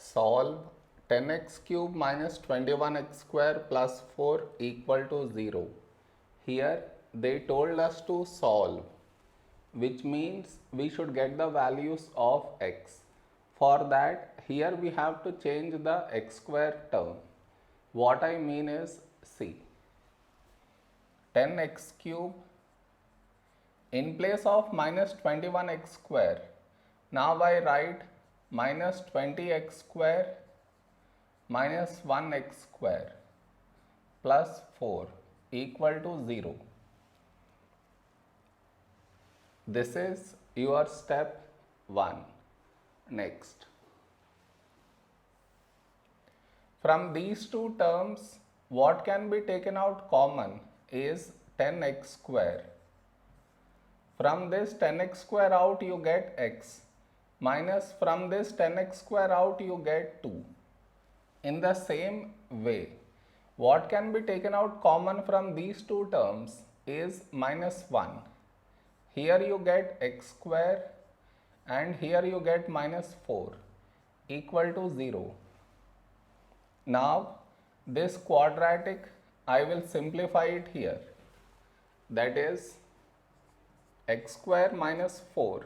Solve 10x cube minus 21x square plus 4 equal to 0. Here they told us to solve, which means we should get the values of x. For that, here we have to change the x square term. What I mean is, see, 10x cube in place of minus 21x square. Now I write minus 20x square minus 1x square plus 4 equal to 0. This is your step 1. Next, from these two terms, what can be taken out common is 10x square. From this 10x square out you get x, minus from this 10x square out you get 2. In the same way, what can be taken out common from these two terms is minus 1. Here you get x square and here you get minus 4 equal to 0. Now this quadratic I will simplify it here. That is x square minus 4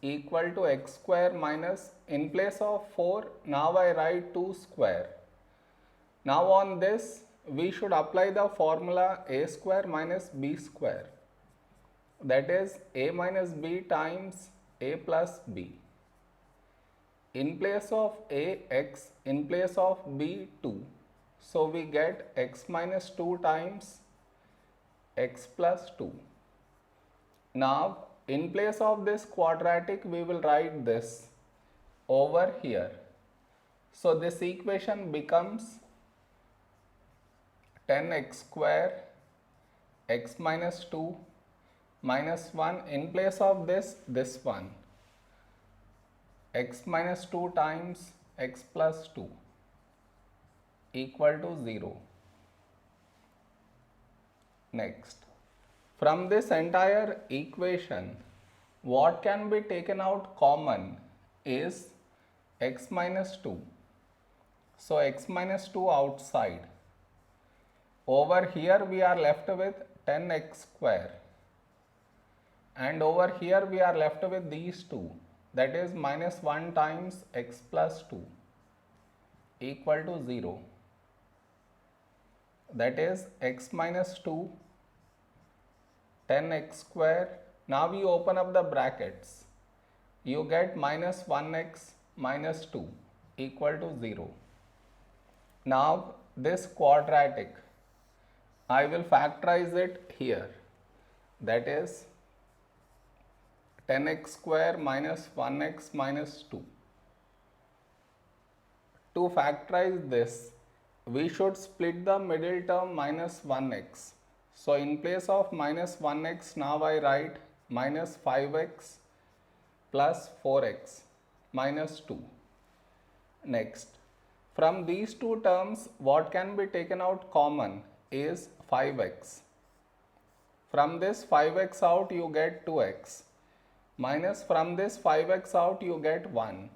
equal to x square minus, in place of 4 now I write 2 square. Now on this we should apply the formula a square minus b square, that is a minus b times a plus b. In place of a, x, in place of b, 2. So we get x minus 2 times x plus 2. Now in place of this quadratic we will write this over here. So this equation becomes 10x square x minus 2 minus 1, in place of this one, x minus 2 times x plus 2 equal to 0. Next, from this entire equation, what can be taken out common is x minus 2. So x minus 2 outside. Over here we are left with 10x square. And over here we are left with these two, that is minus 1 times x plus 2 equal to 0. That is x minus 2, 10x square. Now you open up the brackets. You get minus 1x minus 2 equal to 0. Now this quadratic, I will factorize it here. That is 10x square minus 1x minus 2. To factorize this, we should split the middle term minus 1x. So in place of minus 1x, now I write minus 5x plus 4x minus 2. Next, from these two terms, what can be taken out common is 5x. From this 5x out you get 2x. Minus from this 5x out you get 1.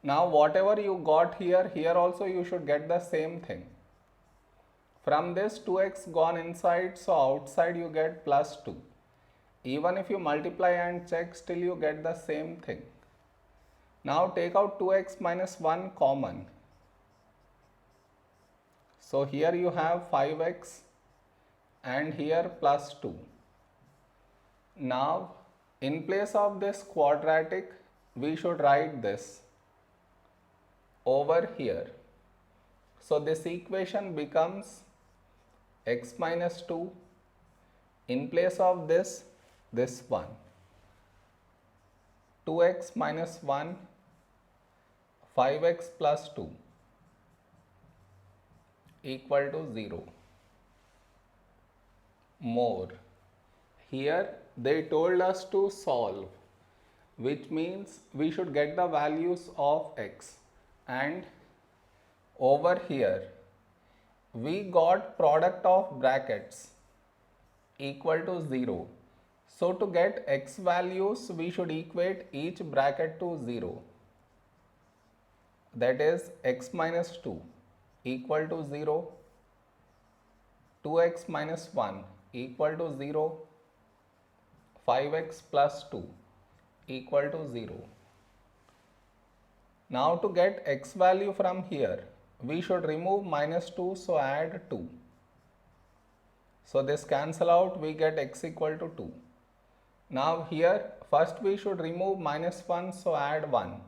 Now whatever you got here, here also you should get the same thing. From this 2x gone inside, so outside you get plus 2. Even if you multiply and check, still you get the same thing. Now take out 2x minus 1 common. So here you have 5x and here plus 2. Now in place of this quadratic, we should write this over here. So this equation becomes x minus 2, in place of this one, 2x minus 1, 5x plus 2 equal to 0. More, here they told us to solve, which means we should get the values of x, and over here we got product of brackets equal to 0. So to get x values, we should equate each bracket to 0. that is x minus 2 equal to 0, 2x minus 1 equal to 0, 5x plus 2 equal to 0. Now to get x value from here, we should remove minus 2, so add 2. So this cancel out, we get x equal to 2. Now here first we should remove minus 1, so add 1.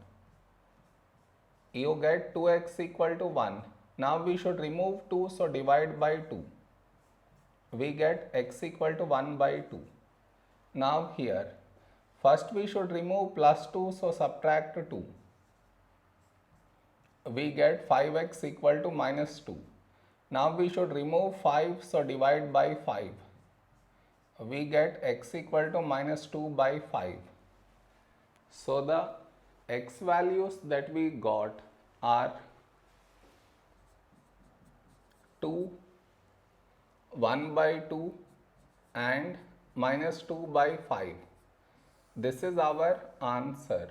You get 2x equal to 1. Now we should remove 2, so divide by 2. We get x equal to 1 by 2. Now here first we should remove plus 2, so subtract 2. We get 5x equal to minus 2. Now we should remove 5, so divide by 5. We get x equal to minus 2 by 5. So the x values that we got are 2, 1 by 2 and minus 2 by 5. This is our answer.